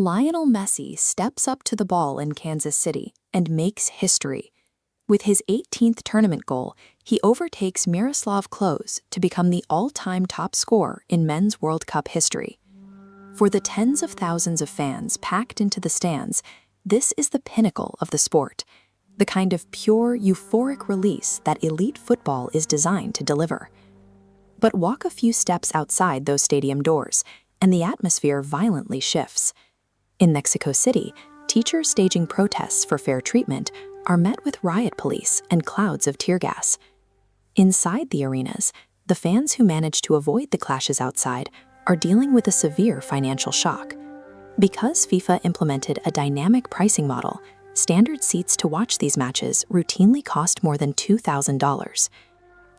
Lionel Messi steps up to the ball in Kansas City and makes history. With his 18th tournament goal, he overtakes Miroslav Klose to become the all-time top scorer in Men's World Cup history. For the tens of thousands of fans packed into the stands, this is the pinnacle of the sport, the kind of pure, euphoric release that elite football is designed to deliver. But walk a few steps outside those stadium doors, and the atmosphere violently shifts. In Mexico City, teachers staging protests for fair treatment are met with riot police and clouds of tear gas. Inside the arenas, the fans who manage to avoid the clashes outside are dealing with a severe financial shock. Because FIFA implemented a dynamic pricing model, standard seats to watch these matches routinely cost more than $2,000.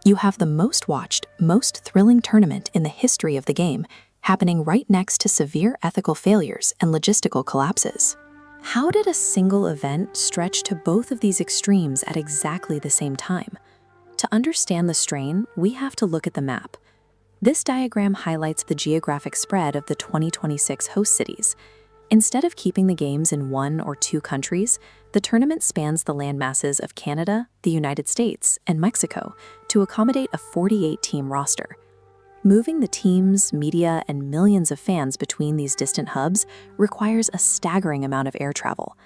You have the most watched, most thrilling tournament in the history of the game happening right next to severe ethical failures and logistical collapses. How did a single event stretch to both of these extremes at exactly the same time? To understand the strain, we have to look at the map. This diagram highlights the geographic spread of the 2026 host cities. Instead of keeping the games in one or two countries, the tournament spans the landmasses of Canada, the United States, and Mexico to accommodate a 48-team roster. Moving the teams, media, and millions of fans between these distant hubs requires a staggering amount of air travel.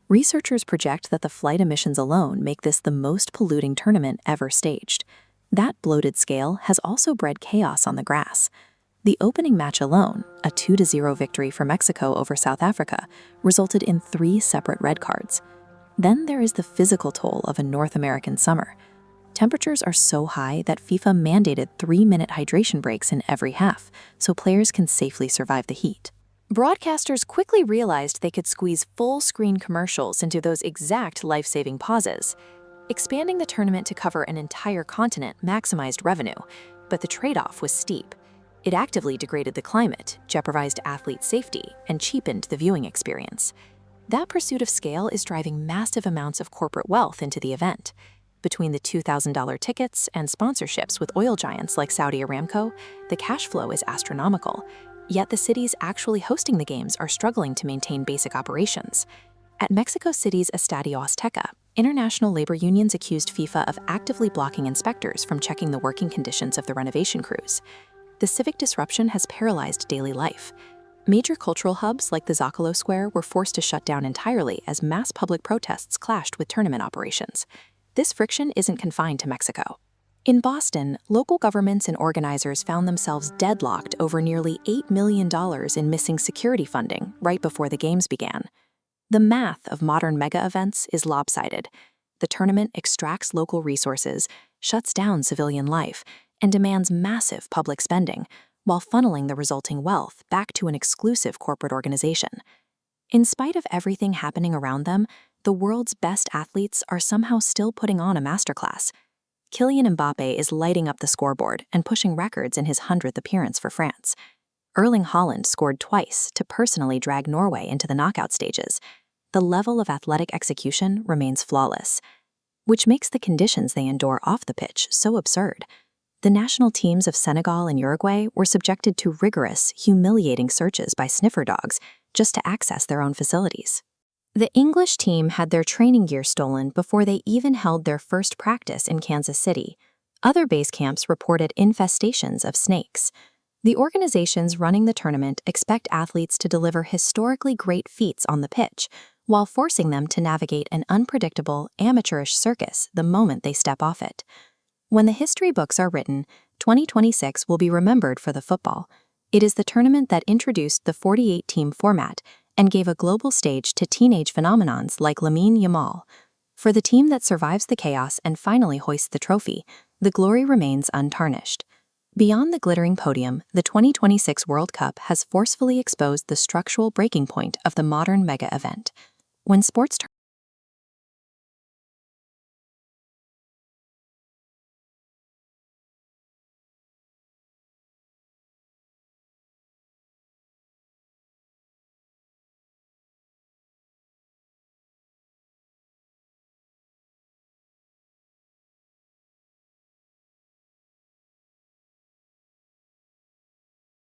Researchers project that the flight emissions alone make this the most polluting tournament ever staged. That bloated scale has also bred chaos on the grass. The opening match alone, a 2-0 victory for Mexico over South Africa, resulted in 3 separate red cards. Then there is the physical toll of a North American summer. Temperatures are so high that FIFA mandated 3-minute hydration breaks in every half, so players can safely survive the heat. Broadcasters quickly realized they could squeeze full-screen commercials into those exact life-saving pauses. Expanding the tournament to cover an entire continent maximized revenue, but the trade-off was steep. It actively degraded the climate, jeopardized athlete safety, and cheapened the viewing experience. That pursuit of scale is driving massive amounts of corporate wealth into the event. Between the $2,000 tickets and sponsorships with oil giants like Saudi Aramco, the cash flow is astronomical. Yet the cities actually hosting the games are struggling to maintain basic operations. At Mexico City's Estadio Azteca, international labor unions accused FIFA of actively blocking inspectors from checking the working conditions of the renovation crews. The civic disruption has paralyzed daily life. Major cultural hubs like the Zocalo Square were forced to shut down entirely as mass public protests clashed with tournament operations. This friction isn't confined to Mexico. In Boston, local governments and organizers found themselves deadlocked over nearly $8 million in missing security funding right before the games began. The math of modern mega events is lopsided. The tournament extracts local resources, shuts down civilian life, and demands massive public spending, while funneling the resulting wealth back to an exclusive corporate organization. In spite of everything happening around them, the world's best athletes are somehow still putting on a masterclass. Kylian Mbappe is lighting up the scoreboard and pushing records in his 100th appearance for France. Erling Haaland scored twice to personally drag Norway into the knockout stages. The level of athletic execution remains flawless, which makes the conditions they endure off the pitch so absurd. The national teams of Senegal and Uruguay were subjected to rigorous, humiliating searches by sniffer dogs just to access their own facilities. The English team had their training gear stolen before they even held their first practice in Kansas City. Other base camps reported infestations of snakes. The organizations running the tournament expect athletes to deliver historically great feats on the pitch, while forcing them to navigate an unpredictable, amateurish circus the moment they step off it. When the history books are written, 2026 will be remembered for the football. It is the tournament that introduced the 48-team format and gave a global stage to teenage phenomenons like Lamine Yamal. For the team that survives the chaos and finally hoists the trophy, the glory remains untarnished. Beyond the glittering podium, the 2026 World Cup has forcefully exposed the structural breaking point of the modern mega event. When sports